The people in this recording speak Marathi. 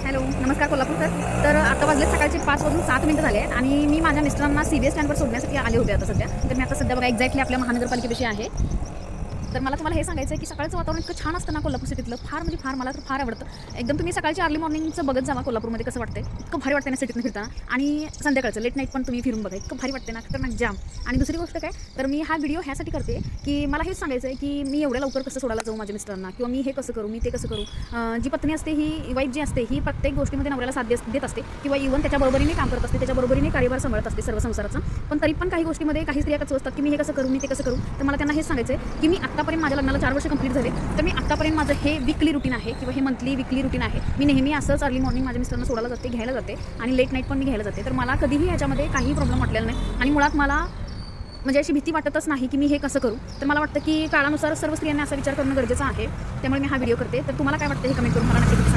हॅलो, नमस्कार कोल्हापूरकर. तर आता वाजले सकाळचे 5 वाजून 7 मिनिटं झाले आहेत आणि मी माझ्या मिस्टरांना CBS स्टँडवर सोडण्यासाठी आले होते आता सध्या. तर मी आता सध्या बघा एक्झॅक्टली आपल्या महानगरपालिकेपाशी आहे. तर मला तुम्हाला हे सांगायचं आहे की सकाळचं वातावरण इतकं छान असतं ना कोल्हापूर सिटीतलं, फार म्हणजे फार, मला तर फार आवडतं. एकदम तुम्ही सकाळची अर्ली मॉर्निंगचं बघत जावा कोल्हापूरमध्ये कसं वाटतंय. इतकं भारी वाटतं ना सिटीतनं फिरताना, आणि संध्याकाळचं लेट नाईट पण तुम्ही फिरून बघा, इतकं भारी वाटते ना, खतरनाक जाम. आणि दुसरी गोष्ट काय, तर मी हा व्हिडिओ ह्यासाठी करते की मला हेच सांगायचं आहे की मी एवढ्या लवकर कसं सोडायला जाऊ माझ्या मिस्टरांना, किंवा मी हे कसं करू, मी ते कसं करू. जी पत्नी असते, ही वाईफ जी असते, ही प्रत्येक गोष्टीमध्ये नवऱ्याला साथ देत असते, किंवा इव्हन त्याच्या बरोबरीने काम करत असते, त्याच्या बरोबरीने कार्यभार सांभाळत असते सर्व संसाराचा. पण तरी पण काही गोष्टीमध्ये काही स्त्रिया कसं असतात की मी हे कसं करू, मी ते कसं करू. तर मला त्यांना हेच सांगायचं आहे की मी आत्तापर्यंत माझ्या लग्नाला 4 वर्ष कंप्लीट झाले, तर मी आत्तापर्यंत माझं हे वीकली रुटीन आहे, किंवा हे मंथली वीकली रुटीन आहे. मी नेहमी असंच अर्ली मॉर्निंग माझ्या मिस्टरांना सोडायला जाते, घ्यायला जाते, आणि लेट नाईट पण मी घ्यायला जाते. तर मला कधीही ह्याच्यामध्ये काही प्रॉब्लेम वाटलेला नाही, आणि मुळात मला म्हणजे अशी भीती वाटतच नाही की मी हे कसं करू. तर मला वाटतं की काळानुसार सर्व स्त्रियांनी असा विचार करणं गरजेचं आहे. त्यामुळे मी हा व्हिडिओ करते. तर तुम्हाला काय वाटतं हे कमेंट करून मला नक्की सांगा.